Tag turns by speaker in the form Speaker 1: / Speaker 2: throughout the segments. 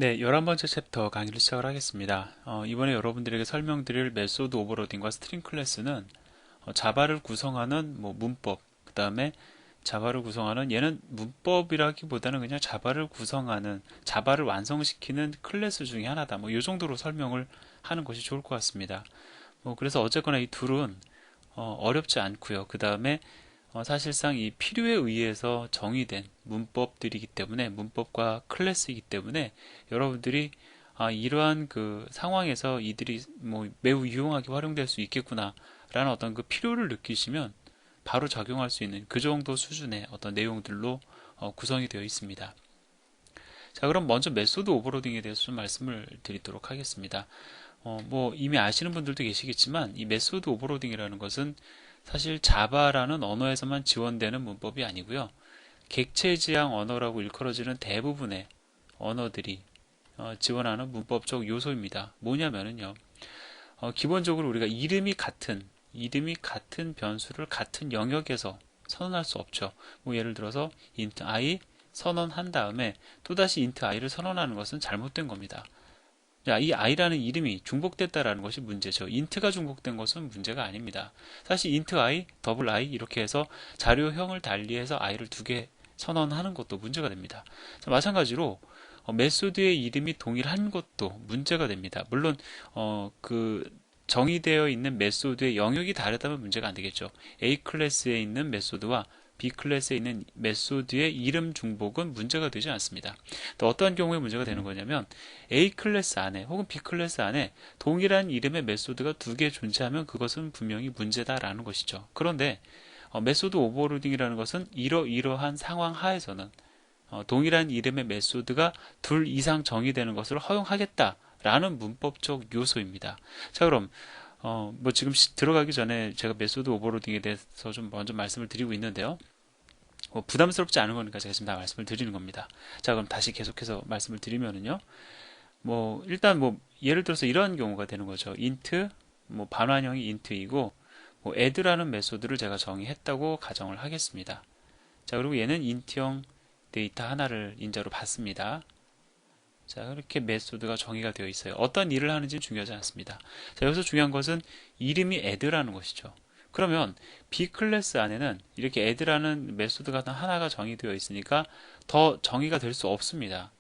Speaker 1: 네, 11번째 챕터 강의를 시작을 하겠습니다. 이번에 여러분들에게 설명드릴 메소드 오버로딩과 스트링 클래스는 자바를 구성하는 문법, 그 다음에 자바를 구성하는 얘는 문법이라기보다는 그냥 자바를 구성하는, 자바를 완성시키는 클래스 중에 하나다. 이 정도로 설명을 하는 것이 좋을 것 같습니다. 그래서 어쨌거나 이 둘은 어렵지 않고요. 그 다음에 사실상 이 필요에 의해서 정의된 문법들이기 때문에 문법과 클래스이기 때문에 여러분들이 이러한 그 상황에서 이들이 매우 유용하게 활용될 수 있겠구나 라는 어떤 그 필요를 느끼시면 바로 적용할 수 있는 그 정도 수준의 어떤 내용들로 구성이 되어 있습니다. 자, 그럼 먼저 메소드 오버로딩에 대해서 좀 말씀을 드리도록 하겠습니다. 이미 아시는 분들도 계시겠지만 이 메소드 오버로딩이라는 것은 사실 자바라는 언어에서만 지원되는 문법이 아니고요. 객체지향 언어라고 일컬어지는 대부분의 언어들이 지원하는 문법적 요소입니다. 뭐냐면은요. 기본적으로 우리가 이름이 같은 변수를 같은 영역에서 선언할 수 없죠. 예를 들어서 int i 선언한 다음에 또다시 int i를 선언하는 것은 잘못된 겁니다. 자, 이 i라는 이름이 중복됐다라는 것이 문제죠. int가 중복된 것은 문제가 아닙니다. 사실 int i, 더블 i 이렇게 해서 자료형을 달리해서 i를 두 개 선언하는 것도 문제가 됩니다. 자, 마찬가지로 메소드의 이름이 동일한 것도 문제가 됩니다. 물론 그 정의되어 있는 메소드의 영역이 다르다면 문제가 안 되겠죠. A 클래스에 있는 메소드와 B 클래스에 있는 메소드의 이름 중복은 문제가 되지 않습니다. 또 어떠한 경우에 문제가 되는 거냐면 A 클래스 안에 혹은 B 클래스 안에 동일한 이름의 메소드가 두 개 존재하면 그것은 분명히 문제다라는 것이죠. 그런데 메소드 오버로딩이라는 것은 이러이러한 상황 하에서는 동일한 이름의 메소드가 둘 이상 정의되는 것을 허용하겠다라는 문법적 요소입니다. 자, 그럼 지금 들어가기 전에 제가 메소드 오버로딩에 대해서 좀 먼저 말씀을 드리고 있는데요. 부담스럽지 않은 거니까 제가 지금 다 말씀을 드리는 겁니다. 자, 그럼 다시 계속해서 말씀을 드리면은요. 일단 예를 들어서 이런 경우가 되는 거죠. int 반환형이 int이고 add라는 메소드를 제가 정의했다고 가정을 하겠습니다. 자, 그리고 얘는 int형 데이터 하나를 인자로 받습니다. 자, 이렇게 메소드가 정의가 되어 있어요. 어떤 일을 하는지는 중요하지 않습니다. 자, 여기서 중요한 것은 이름이 add라는 것이죠. 그러면 B 클래스 안에는 이렇게 add라는 메소드가 하나가 정의되어 있으니까 더 정의가 될 수 없습니다.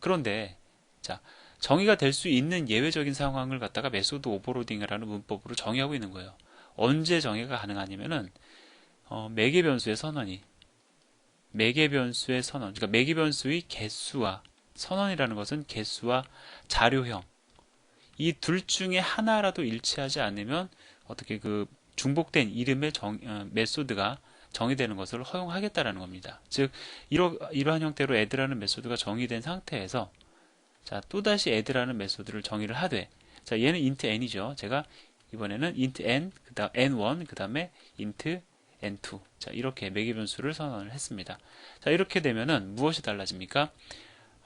Speaker 1: 그런데 자, 정의가 될 수 있는 예외적인 상황을 갖다가 메소드 오버로딩이라는 문법으로 정의하고 있는 거예요. 언제 정의가 가능하냐면은 매개 변수의 선언이 매개 변수의 선언, 그러니까 매개 변수의 개수와 선언이라는 것은 개수와 자료형 이 둘 중에 하나라도 일치하지 않으면 어떻게 그 중복된 이름의 메소드가 정의되는 것을 허용하겠다라는 겁니다. 즉 이러한 형태로 add라는 메소드가 정의된 상태에서 자, 또다시 add라는 메소드를 정의를 하되 자, 얘는 int n이죠. 제가 이번에는 int n, 그다음 n1, 그다음에 int n2. 자, 이렇게 매개 변수를 선언을 했습니다. 자, 이렇게 되면은 무엇이 달라집니까?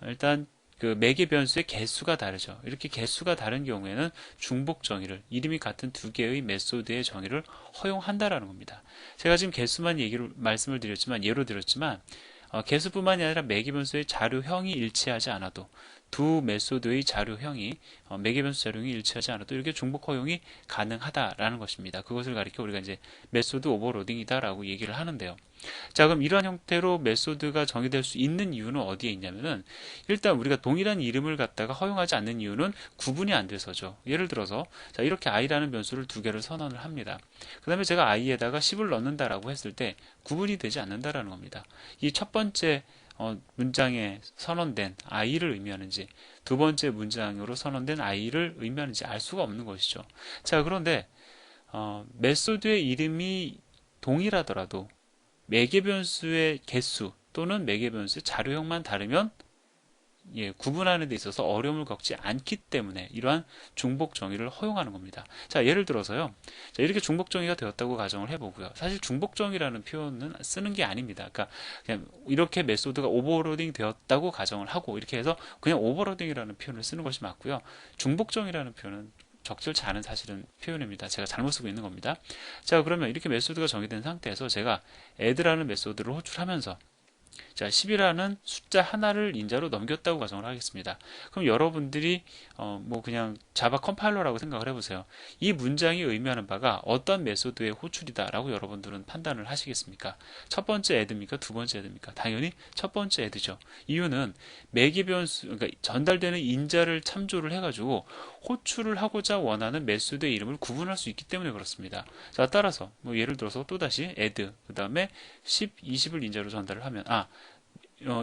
Speaker 1: 일단 그 매개 변수의 개수가 다르죠. 이렇게 개수가 다른 경우에는 중복 정의를 이름이 같은 두 개의 메소드의 정의를 허용한다라는 겁니다. 제가 지금 개수만 말씀을 드렸지만 예로 들었지만 개수뿐만이 아니라 매개 변수의 자료형이 일치하지 않아도 두 메소드의 자료형이 매개 변수 자료형이 일치하지 않아도 이렇게 중복 허용이 가능하다라는 것입니다. 그것을 가리켜 우리가 이제 메소드 오버로딩이다라고 얘기를 하는데요. 자, 그럼 이러한 형태로 메소드가 정의될 수 있는 이유는 어디에 있냐면은 일단 우리가 동일한 이름을 갖다가 허용하지 않는 이유는 구분이 안 돼서죠. 예를 들어서 자, 이렇게 i라는 변수를 두 개를 선언을 합니다. 그 다음에 제가 i에다가 10을 넣는다라고 했을 때 구분이 되지 않는다라는 겁니다. 이 첫 번째 문장에 선언된 i를 의미하는지 두 번째 문장으로 선언된 i를 의미하는지 알 수가 없는 것이죠. 자, 그런데 메소드의 이름이 동일하더라도 매개 변수의 개수 또는 매개 변수의 자료형만 다르면 구분하는 데 있어서 어려움을 겪지 않기 때문에 이러한 중복 정의를 허용하는 겁니다. 자, 예를 들어서요. 자, 이렇게 중복 정의가 되었다고 가정을 해보고요. 사실 중복 정의라는 표현은 쓰는 게 아닙니다. 그러니까 그냥 이렇게 메소드가 오버로딩 되었다고 가정을 하고 이렇게 해서 그냥 오버로딩이라는 표현을 쓰는 것이 맞고요. 중복 정의라는 표현은 적절치 않은 사실은 표현입니다. 제가 잘못 쓰고 있는 겁니다. 자, 그러면 이렇게 메소드가 정의된 상태에서 제가 add라는 메소드를 호출하면서 자, 10이라는 숫자 하나를 인자로 넘겼다고 가정을 하겠습니다. 그럼 여러분들이 뭐 그냥 자바 컴파일러라고 생각을 해보세요. 이 문장이 의미하는 바가 어떤 메소드의 호출이다라고 여러분들은 판단을 하시겠습니까? 첫 번째 애드입니까? 두 번째 애드입니까? 당연히 첫 번째 애드죠. 이유는 매개 변수, 그러니까 전달되는 인자를 참조를 해가지고 호출을 하고자 원하는 메소드의 이름을 구분할 수 있기 때문에 그렇습니다. 자, 따라서 뭐 예를 들어서 또다시 add 그 다음에 10, 20을 인자로 전달을 하면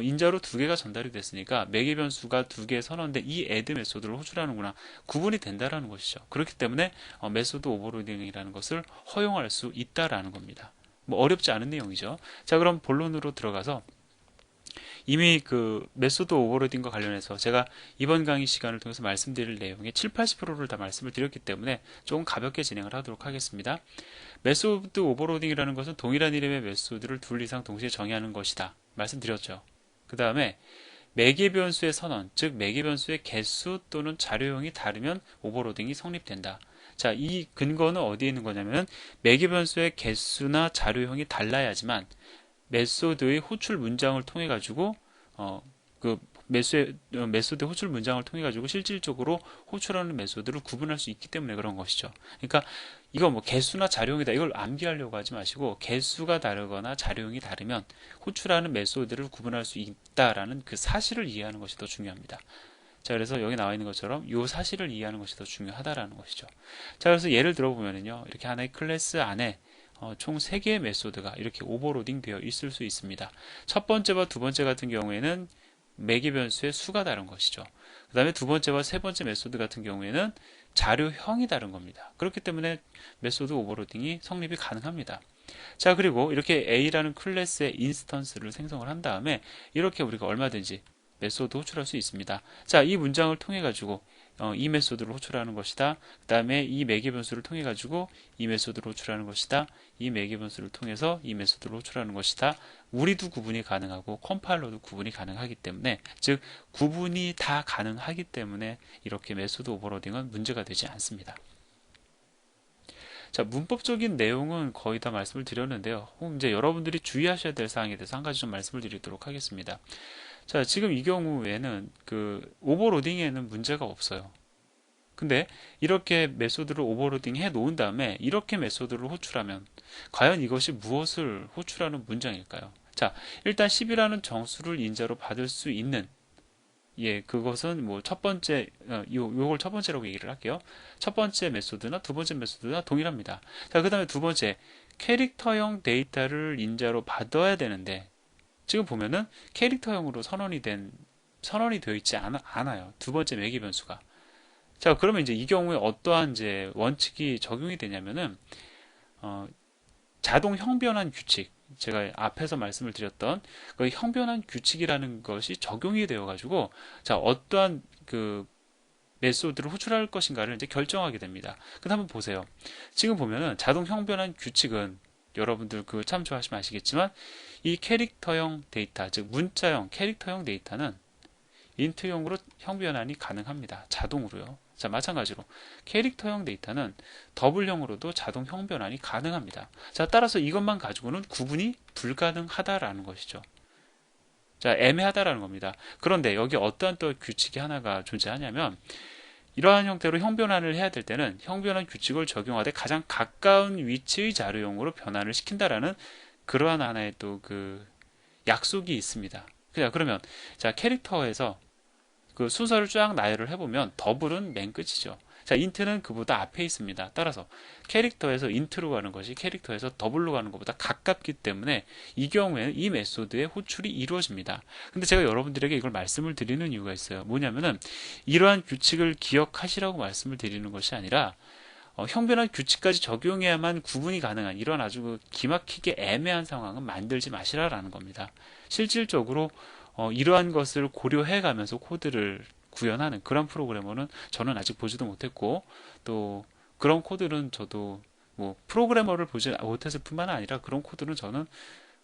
Speaker 1: 인자로 두 개가 전달이 됐으니까 매개 변수가 두 개 선언된 이 add 메소드를 호출하는구나 구분이 된다라는 것이죠. 그렇기 때문에 메소드 오버로딩이라는 것을 허용할 수 있다라는 겁니다. 뭐 어렵지 않은 내용이죠. 자, 그럼 본론으로 들어가서 이미 그 메소드 오버로딩과 관련해서 제가 이번 강의 시간을 통해서 말씀드릴 내용의 7, 80%를 다 말씀을 드렸기 때문에 조금 가볍게 진행을 하도록 하겠습니다. 메소드 오버로딩이라는 것은 동일한 이름의 메소드를 둘 이상 동시에 정의하는 것이다. 말씀드렸죠. 그 다음에 매개 변수의 선언, 즉 매개 변수의 개수 또는 자료형이 다르면 오버로딩이 성립된다. 자, 이 근거는 어디에 있는 거냐면 매개 변수의 개수나 자료형이 달라야지만 메소드의 호출 문장을 통해 가지고 그 메소드 호출 문장을 통해 가지고 실질적으로 호출하는 메소드를 구분할 수 있기 때문에 그런 것이죠. 그러니까 이거 뭐 개수나 자료형이다 이걸 암기하려고 하지 마시고 개수가 다르거나 자료형이 다르면 호출하는 메소드를 구분할 수 있다라는 그 사실을 이해하는 것이 더 중요합니다. 자, 그래서 여기 나와 있는 것처럼 이 사실을 이해하는 것이 더 중요하다라는 것이죠. 자, 그래서 예를 들어보면요, 이렇게 하나의 클래스 안에 총 3개의 메소드가 이렇게 오버로딩 되어 있을 수 있습니다. 첫 번째와 두 번째 같은 경우에는 매개 변수의 수가 다른 것이죠. 그 다음에 두 번째와 세 번째 메소드 같은 경우에는 자료형이 다른 겁니다. 그렇기 때문에 메소드 오버로딩이 성립이 가능합니다. 자, 그리고 이렇게 A라는 클래스의 인스턴스를 생성을 한 다음에 이렇게 우리가 얼마든지 메소드 호출할 수 있습니다. 자, 이 문장을 통해 가지고 이 메소드를 호출하는 것이다. 그 다음에 이 매개 변수를 통해 가지고 이 메소드를 호출하는 것이다. 이 매개 변수를 통해서 이 메소드를 호출하는 것이다. 우리도 구분이 가능하고 컴파일러도 구분이 가능하기 때문에, 즉 구분이 다 가능하기 때문에 이렇게 메소드 오버로딩은 문제가 되지 않습니다. 자, 문법적인 내용은 거의 다 말씀을 드렸는데요. 이제 여러분들이 주의하셔야 될 사항에 대해서 한 가지 좀 말씀을 드리도록 하겠습니다. 자, 지금 이 경우에는 그 오버로딩에는 문제가 없어요. 근데 이렇게 메소드를 오버로딩 해 놓은 다음에 이렇게 메소드를 호출하면 과연 이것이 무엇을 호출하는 문장일까요? 자, 일단 10이라는 정수를 인자로 받을 수 있는, 그것은 뭐 첫 번째, 요걸 첫 번째라고 얘기를 할게요. 첫 번째 메소드나 두 번째 메소드나 동일합니다. 자, 그 다음에 두 번째, 캐릭터형 데이터를 인자로 받아야 되는데, 지금 보면은 캐릭터형으로 선언이 되어 있지 않아요. 두 번째 매개 변수가. 자, 그러면 이제 이 경우에 어떠한 이제 원칙이 적용이 되냐면은, 자동 형변환 규칙. 제가 앞에서 말씀을 드렸던 그 형변환 규칙이라는 것이 적용이 되어 가지고, 자, 어떠한 그 메소드를 호출할 것인가를 이제 결정하게 됩니다. 근데 한번 보세요. 지금 보면은 자동 형변환 규칙은 여러분들 그 참조하시면 아시겠지만 이 캐릭터형 데이터, 즉 문자형 캐릭터형 데이터는 인트형으로 형변환이 가능합니다. 자동으로요. 자, 마찬가지로 캐릭터형 데이터는 더블형으로도 자동 형변환이 가능합니다. 자, 따라서 이것만 가지고는 구분이 불가능하다라는 것이죠. 자, 애매하다라는 겁니다. 그런데 여기 어떠한 또 규칙이 하나가 존재하냐면, 이러한 형태로 형변환을 해야 될 때는 형변환 규칙을 적용하되 가장 가까운 위치의 자료형으로 변환을 시킨다라는 그러한 하나의 또 그 약속이 있습니다. 그러면 자, 캐릭터에서 그 순서를 쫙 나열을 해보면 더블은 맨 끝이죠. 자, 인트는 그보다 앞에 있습니다. 따라서 캐릭터에서 인트로 가는 것이 캐릭터에서 더블로 가는 것보다 가깝기 때문에 이 경우에는 이 메소드의 호출이 이루어집니다. 근데 제가 여러분들에게 이걸 말씀을 드리는 이유가 있어요. 뭐냐면은 이러한 규칙을 기억하시라고 말씀을 드리는 것이 아니라 형변환 규칙까지 적용해야만 구분이 가능한 이런 아주 기막히게 애매한 상황은 만들지 마시라라는 겁니다. 실질적으로 이러한 것을 고려해 가면서 코드를 구현하는 그런 프로그래머는 저는 아직 보지도 못했고, 또 그런 코드는 저도 뭐 프로그래머를 보지 못했을 뿐만 아니라 그런 코드는 저는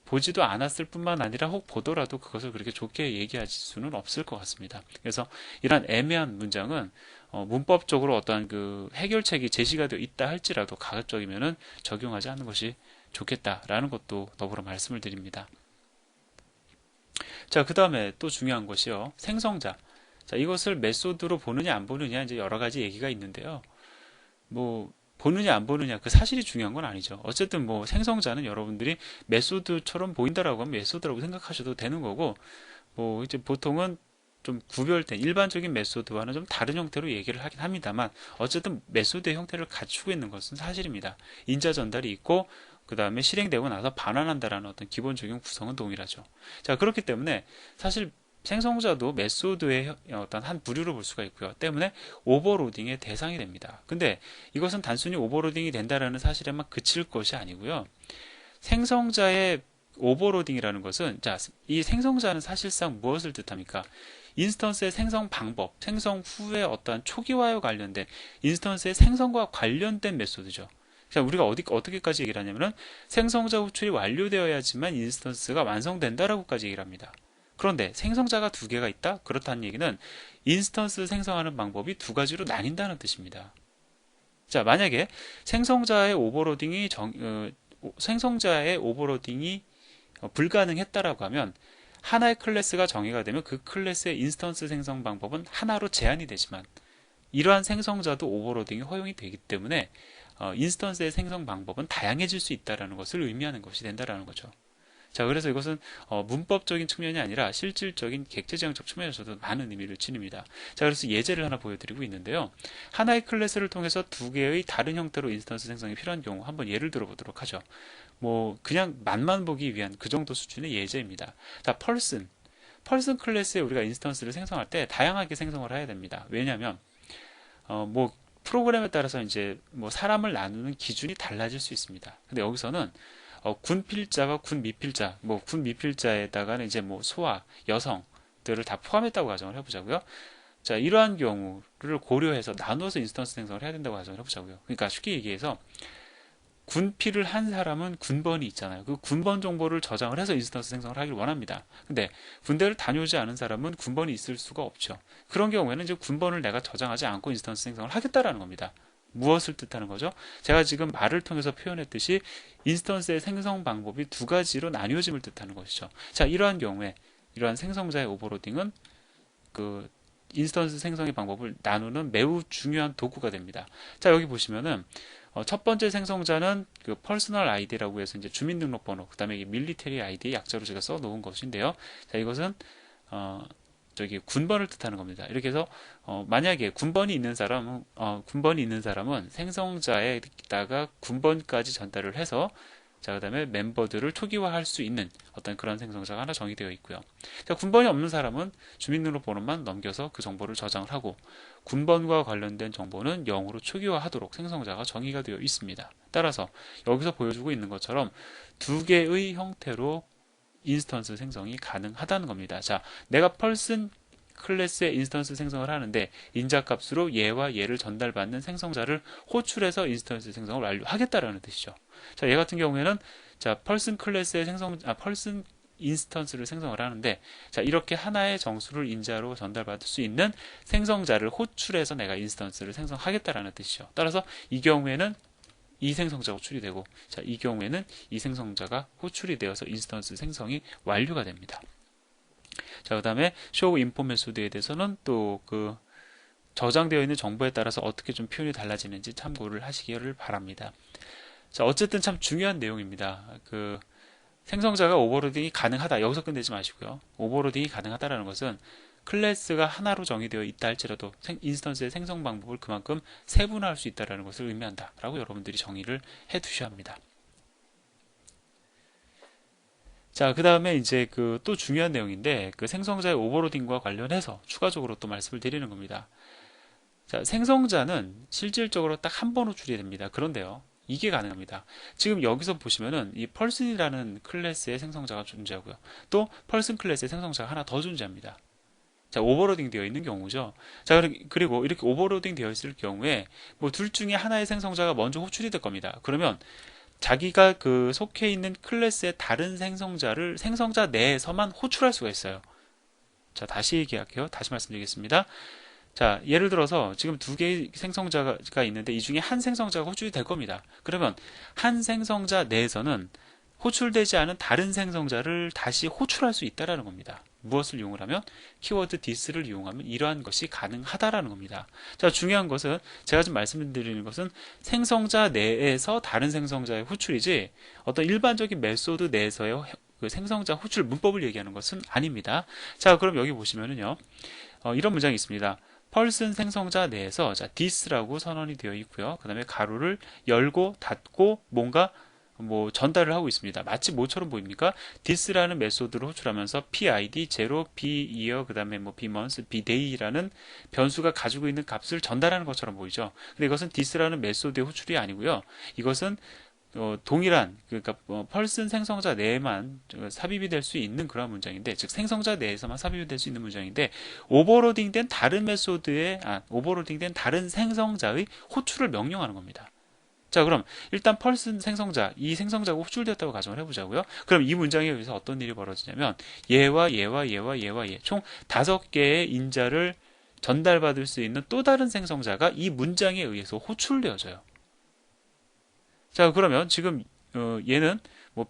Speaker 1: 보지도 않았을 뿐만 아니라 혹 보더라도 그것을 그렇게 좋게 얘기할 수는 없을 것 같습니다. 그래서 이러한 애매한 문장은 문법적으로 어떠한 그 해결책이 제시가 되어 있다 할지라도 가급적이면은 적용하지 않는 것이 좋겠다라는 것도 더불어 말씀을 드립니다. 자, 그 다음에 또 중요한 것이요. 생성자. 자, 이것을 메소드로 보느냐 안 보느냐 이제 여러 가지 얘기가 있는데요. 뭐 보느냐 안 보느냐 그 사실이 중요한 건 아니죠. 어쨌든 뭐 생성자는 여러분들이 메소드처럼 보인다라고 하면 메소드라고 생각하셔도 되는 거고, 뭐 이제 보통은 좀 구별된 일반적인 메소드와는 좀 다른 형태로 얘기를 하긴 합니다만, 어쨌든 메소드의 형태를 갖추고 있는 것은 사실입니다. 인자 전달이 있고 그 다음에 실행되고 나서 반환한다라는 어떤 기본적인 구성은 동일하죠. 자, 그렇기 때문에 사실 생성자도 메소드의 어떤 한 부류로 볼 수가 있고요. 때문에 오버로딩의 대상이 됩니다. 근데 이것은 단순히 오버로딩이 된다라는 사실에만 그칠 것이 아니고요. 생성자의 오버로딩이라는 것은, 자, 이 생성자는 사실상 무엇을 뜻합니까? 인스턴스의 생성 방법, 생성 후의 어떠한 초기화에 관련된 인스턴스의 생성과 관련된 메소드죠. 자, 우리가 어떻게까지 얘기를 하냐면은 생성자 호출이 완료되어야지만 인스턴스가 완성된다라고까지 얘기를 합니다. 그런데 생성자가 두 개가 있다? 그렇다는 얘기는 인스턴스 생성하는 방법이 두 가지로 나뉜다는 뜻입니다. 자, 만약에 생성자의 오버로딩이 불가능했다라고 하면 하나의 클래스가 정의가 되면 그 클래스의 인스턴스 생성 방법은 하나로 제한이 되지만, 이러한 생성자도 오버로딩이 허용이 되기 때문에 인스턴스의 생성 방법은 다양해질 수 있다는 것을 의미하는 것이 된다라는 거죠. 자, 그래서 이것은 문법적인 측면이 아니라 실질적인 객체지향적 측면에서도 많은 의미를 지닙니다. 자, 그래서 예제를 하나 보여드리고 있는데요. 하나의 클래스를 통해서 두 개의 다른 형태로 인스턴스 생성이 필요한 경우 한번 예를 들어보도록 하죠. 뭐 그냥 맛만 보기 위한 그 정도 수준의 예제입니다. 자, 펄슨 클래스에 우리가 인스턴스를 생성할 때 다양하게 생성을 해야 됩니다. 왜냐하면 뭐 프로그램에 따라서 이제 뭐 사람을 나누는 기준이 달라질 수 있습니다. 근데 여기서는 군필자와 군미필자, 뭐 군미필자에다가는 이제 뭐 소아, 여성들을 다 포함했다고 가정을 해보자고요. 자, 이러한 경우를 고려해서 나누어서 인스턴스 생성을 해야 된다고 가정을 해보자고요. 그러니까 쉽게 얘기해서 군필을 한 사람은 군번이 있잖아요. 그 군번 정보를 저장을 해서 인스턴스 생성을 하길 원합니다. 근데 군대를 다녀오지 않은 사람은 군번이 있을 수가 없죠. 그런 경우에는 이제 군번을 내가 저장하지 않고 인스턴스 생성을 하겠다라는 겁니다. 무엇을 뜻하는 거죠? 제가 지금 말을 통해서 표현했듯이 인스턴스의 생성 방법이 두 가지로 나뉘어짐을 뜻하는 것이죠. 자, 이러한 경우에 이러한 생성자의 오버로딩은 그 인스턴스 생성의 방법을 나누는 매우 중요한 도구가 됩니다. 자, 여기 보시면은 첫 번째 생성자는 그 퍼스널 아이디라고 해서 이제 주민등록번호, 그 다음에 밀리터리 아이디 약자로 제가 써 놓은 것인데요. 자, 이것은 저기 군번을 뜻하는 겁니다. 이렇게 해서 만약에 군번이 있는 사람은 생성자에다가 군번까지 전달을 해서, 자, 그 다음에 멤버들을 초기화할 수 있는 어떤 그런 생성자가 하나 정의되어 있고요. 자, 군번이 없는 사람은 주민등록번호만 넘겨서 그 정보를 저장을 하고, 군번과 관련된 정보는 0으로 초기화하도록 생성자가 정의가 되어 있습니다. 따라서 여기서 보여주고 있는 것처럼 두 개의 형태로 인스턴스 생성이 가능하다는 겁니다. 자, 내가 펄슨 클래스의 인스턴스 생성을 하는데 인자값으로 얘와 얘를 전달받는 생성자를 호출해서 인스턴스 생성을 완료하겠다라는 뜻이죠. 자, 얘 같은 경우에는 자, 펄슨 클래스의 펄슨 인스턴스를 생성을 하는데, 자, 이렇게 하나의 정수를 인자로 전달받을 수 있는 생성자를 호출해서 내가 인스턴스를 생성하겠다라는 뜻이죠. 따라서 이 경우에는 이 생성자가 호출이 되고, 자, 이 경우에는 이 생성자가 호출이 되어서 인스턴스 생성이 완료가 됩니다. 자, 그 다음에 show info 메소드에 대해서는 또 그 저장되어 있는 정보에 따라서 어떻게 좀 표현이 달라지는지 참고를 하시기를 바랍니다. 자, 어쨌든 참 중요한 내용입니다. 그 생성자가 오버로딩이 가능하다, 여기서 끝내지 마시고요. 오버로딩이 가능하다라는 것은 클래스가 하나로 정의되어 있다 할지라도 인스턴스의 생성 방법을 그만큼 세분화할 수 있다는 것을 의미한다 라고 여러분들이 정의를 해 두셔야 합니다. 자, 그 다음에 이제 그 또 중요한 내용인데, 그 생성자의 오버로딩과 관련해서 추가적으로 또 말씀을 드리는 겁니다. 자, 생성자는 실질적으로 딱 한 번 호출이 됩니다. 그런데요, 이게 가능합니다. 지금 여기서 보시면은 이 펄슨이라는 클래스의 생성자가 존재하고요. 또 펄슨 클래스의 생성자가 하나 더 존재합니다. 자, 오버로딩 되어 있는 경우죠. 자, 그리고 이렇게 오버로딩 되어 있을 경우에 뭐 둘 중에 하나의 생성자가 먼저 호출이 될 겁니다. 그러면 자기가 그 속해 있는 클래스의 다른 생성자를 생성자 내에서만 호출할 수가 있어요. 자, 다시 얘기할게요. 다시 말씀드리겠습니다. 자, 예를 들어서 지금 두 개의 생성자가 있는데 이 중에 한 생성자가 호출이 될 겁니다. 그러면 한 생성자 내에서는 호출되지 않은 다른 생성자를 다시 호출할 수 있다라는 겁니다. 무엇을 이용을 하면? 키워드 this를 이용하면 이러한 것이 가능하다라는 겁니다. 자, 중요한 것은 제가 지금 말씀드리는 것은 생성자 내에서 다른 생성자의 호출이지 어떤 일반적인 메소드 내에서의 그 생성자 호출 문법을 얘기하는 것은 아닙니다. 자, 그럼 여기 보시면은요, 이런 문장이 있습니다. 펄슨 생성자 내에서 자, this라고 선언이 되어 있고요. 그 다음에 가로를 열고 닫고 뭔가 뭐 전달을 하고 있습니다. 마치 뭐처럼 보입니까? this라는 메소드를 호출하면서 pid, 0, pyear, 그 다음에 뭐 pmonth, pday라는 변수가 가지고 있는 값을 전달하는 것처럼 보이죠. 근데 이것은 this라는 메소드의 호출이 아니고요. 이것은 동일한 그러니까 펄슨 생성자 내에만 삽입이 될 수 있는 그런 문장인데, 즉 생성자 내에서만 삽입이 될 수 있는 문장인데 오버로딩된 다른 메소드의 오버로딩된 다른 생성자의 호출을 명령하는 겁니다. 자, 그럼 일단 펄슨 생성자, 이 생성자가 호출되었다고 가정을 해보자고요. 그럼 이 문장에 의해서 어떤 일이 벌어지냐면 얘와 얘와 얘와 얘와 얘 총 5개의 인자를 전달받을 수 있는 또 다른 생성자가 이 문장에 의해서 호출되어져요. 자, 그러면 지금 얘는 뭐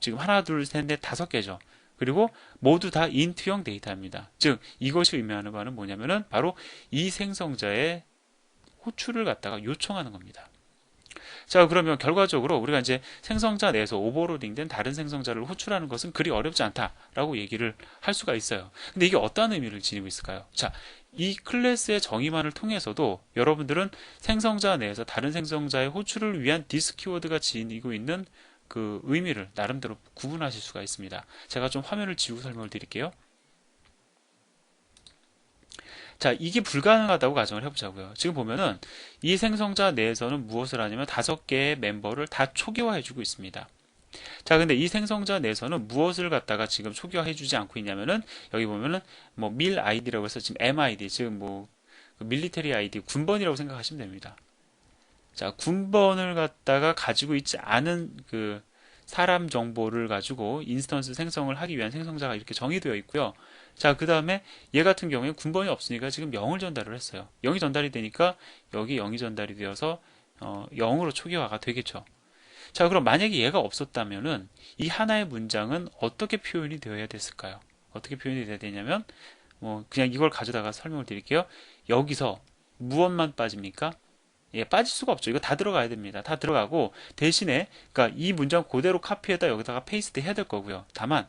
Speaker 1: 지금 하나, 둘, 셋, 넷, 5개죠. 그리고 모두 다 인트형 데이터입니다. 즉 이것이 의미하는 바는 뭐냐면은 바로 이 생성자의 호출을 갖다가 요청하는 겁니다. 자, 그러면 결과적으로 우리가 이제 생성자 내에서 오버로딩된 다른 생성자를 호출하는 것은 그리 어렵지 않다라고 얘기를 할 수가 있어요. 근데 이게 어떤 의미를 지니고 있을까요? 자, 이 클래스의 정의만을 통해서도 여러분들은 생성자 내에서 다른 생성자의 호출을 위한 디스 키워드가 지니고 있는 그 의미를 나름대로 구분하실 수가 있습니다. 제가 좀 화면을 지우고 설명을 드릴게요. 자, 이게 불가능하다고 가정을 해보자고요. 지금 보면은 이 생성자 내에서는 무엇을 하냐면 5개의 멤버를 다 초기화해주고 있습니다. 자, 근데 이 생성자 내에서는 무엇을 갖다가 지금 초기화해주지 않고 있냐면은 여기 보면은 뭐 밀 아이디라고 해서 지금 MID, 지금 뭐 밀리터리 아이디 군번이라고 생각하시면 됩니다. 자, 군번을 갖다가 가지고 있지 않은 그 사람 정보를 가지고 인스턴스 생성을 하기 위한 생성자가 이렇게 정의되어 있고요. 자, 그 다음에 얘 같은 경우에 군번이 없으니까 지금 0을 전달을 했어요. 0이 전달이 되니까 여기 0이 전달이 되어서 0으로 초기화가 되겠죠. 자, 그럼 만약에 얘가 없었다면은 이 하나의 문장은 어떻게 표현이 되어야 됐을까요? 어떻게 표현이 돼야 되냐면 뭐 그냥 이걸 가져다가 설명을 드릴게요. 여기서 무엇만 빠집니까? 예, 빠질 수가 없죠. 이거 다 들어가야 됩니다. 다 들어가고 대신에 그러니까 이 문장 그대로 카피해다 여기다가 페이스트 해야 될 거고요. 다만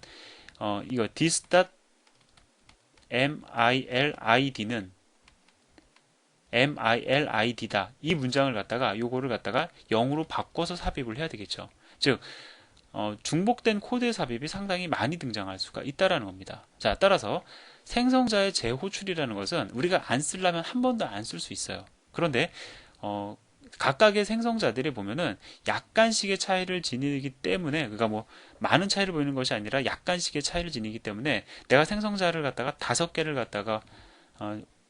Speaker 1: 이거 this.milid는 milid다. 이 문장을 갖다가 요거를 갖다가 0으로 바꿔서 삽입을 해야 되겠죠. 즉 중복된 코드의 삽입이 상당히 많이 등장할 수가 있다라는 겁니다. 자, 따라서 생성자의 재호출이라는 것은 우리가 안 쓰려면 한 번도 안 쓸 수 있어요. 그런데 각각의 생성자들이 보면은 약간씩의 차이를 지니기 때문에, 그러니까 뭐 많은 차이를 보이는 것이 아니라 약간씩의 차이를 지니기 때문에 내가 생성자를 갖다가 5개를 갖다가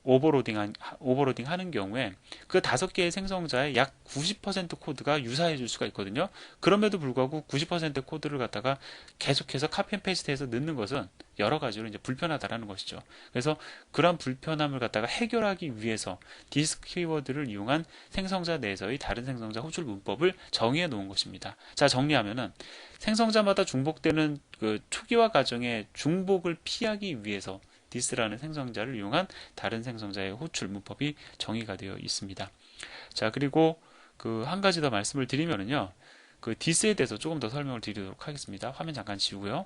Speaker 1: 오버로딩 하는 경우에 그 5개의 생성자의 약 90% 코드가 유사해 줄 수가 있거든요. 그럼에도 불구하고 90% 코드를 갖다가 계속해서 카피 앤 페이스트해서 넣는 것은 여러 가지로 이제 불편하다라는 것이죠. 그래서 그런 불편함을 갖다가 해결하기 위해서 디스 키워드를 이용한 생성자 내에서의 다른 생성자 호출 문법을 정의해 놓은 것입니다. 자, 정리하면은 생성자마다 중복되는 그 초기화 과정의 중복을 피하기 위해서 this라는 생성자를 이용한 다른 생성자의 호출 문법이 정의가 되어 있습니다. 자, 그리고 그 한 가지 더 말씀을 드리면은요, 그 this에 대해서 조금 더 설명을 드리도록 하겠습니다. 화면 잠깐 지우고요.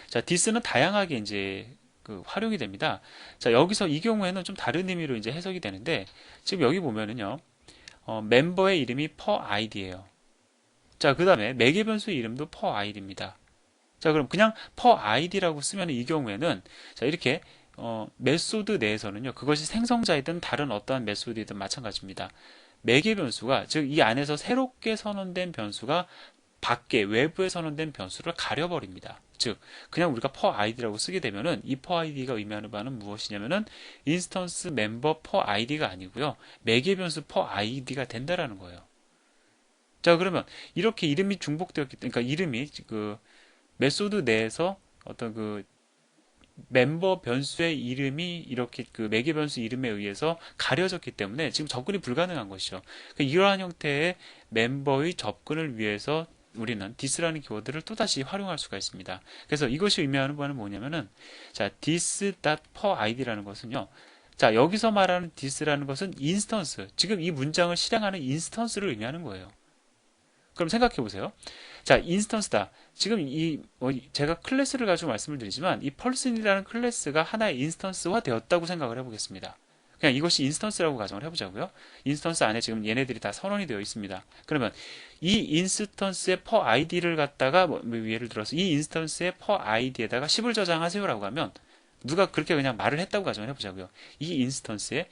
Speaker 1: 자, this는 다양하게 이제 그 활용이 됩니다. 자, 여기서 이 경우에는 좀 다른 의미로 이제 해석이 되는데, 지금 여기 보면은요, 멤버의 이름이 per id예요. 자, 그 다음에 매개 변수의 이름도 per id입니다. 자, 그럼 그냥 per id라고 쓰면 이 경우에는 자, 이렇게 메소드 내에서는요, 그것이 생성자이든 다른 어떠한 메소드이든 마찬가지입니다. 매개 변수가, 즉 이 안에서 새롭게 선언된 변수가 밖에 외부에 선언된 변수를 가려버립니다. 즉 그냥 우리가 per id라고 쓰게 되면은 이 per id가 의미하는 바는 무엇이냐면은 인스턴스 멤버 per id가 아니고요, 매개 변수 per id가 된다라는 거예요. 자, 그러면 이렇게 이름이 중복되었기 때문에, 그러니까 이름이 그 메소드 내에서 어떤 그 멤버 변수의 이름이 이렇게 그 매개 변수 이름에 의해서 가려졌기 때문에 지금 접근이 불가능한 것이죠. 그러니까 이러한 형태의 멤버의 접근을 위해서 우리는 this라는 키워드를 또다시 활용할 수가 있습니다. 그래서 이것이 의미하는 바는 뭐냐면은, 자, this.perID라는 것은요, 자, 여기서 말하는 this라는 것은 인스턴스, 지금 이 문장을 실행하는 인스턴스를 의미하는 거예요. 그럼 생각해 보세요. 자, 인스턴스다. 지금 제가 클래스를 가지고 말씀을 드리지만, 이 person이라는 클래스가 하나의 인스턴스화 되었다고 생각을 해보겠습니다. 그냥 이것이 인스턴스라고 가정을 해보자고요. 인스턴스 안에 지금 얘네들이 다 선언이 되어 있습니다. 그러면 이 인스턴스의 per id를 갖다가 예를 들어서 이 인스턴스의 per id에다가 10을 저장하세요라고 하면 누가 그렇게 그냥 말을 했다고 가정을 해보자고요. 이 인스턴스의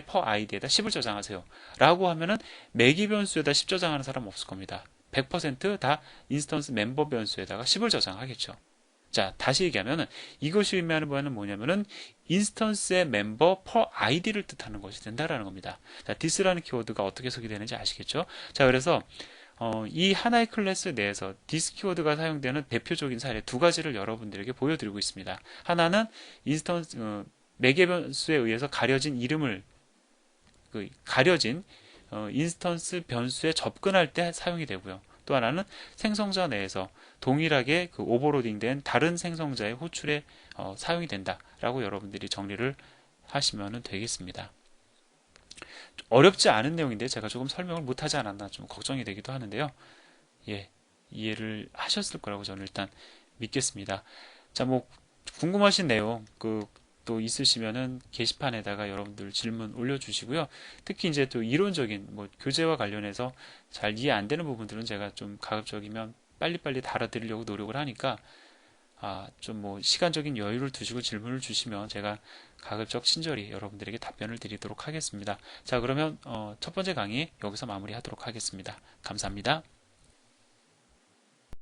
Speaker 1: per id에다 10을 저장하세요 라고 하면은 매기 변수에다 10 저장하는 사람 없을 겁니다. 100%다 인스턴스 멤버 변수에다가 10을 저장하겠죠. 자, 다시 얘기하면은 이것이 의미하는 바는 뭐냐면은 인스턴스의 멤버 per id를 뜻하는 것이 된다라는 겁니다. 자, this라는 키워드가 어떻게 해석이 되는지 아시겠죠? 자, 그래서 이 하나의 클래스 내에서 this 키워드가 사용되는 대표적인 사례 두 가지를 여러분들에게 보여드리고 있습니다. 하나는 인스턴스 매개 변수에 의해서 가려진 이름을 가려진 인스턴스 변수에 접근할 때 사용이 되고요. 또 하나는 생성자 내에서 동일하게 오버로딩된 다른 생성자의 호출에 사용이 된다라고 여러분들이 정리를 하시면 되겠습니다. 어렵지 않은 내용인데 제가 조금 설명을 못하지 않았나 좀 걱정이 되기도 하는데요. 예, 이해를 하셨을 거라고 저는 일단 믿겠습니다. 자, 뭐 궁금하신 내용 또 있으시면은 게시판에다가 여러분들 질문 올려주시고요. 특히 이제 또 이론적인 교재와 관련해서 잘 이해 안 되는 부분들은 제가 좀 가급적이면 빨리빨리 달아드리려고 노력을 하니까 좀 시간적인 여유를 두시고 질문을 주시면 제가 가급적 친절히 여러분들에게 답변을 드리도록 하겠습니다. 자, 그러면 첫 번째 강의 여기서 마무리하도록 하겠습니다. 감사합니다.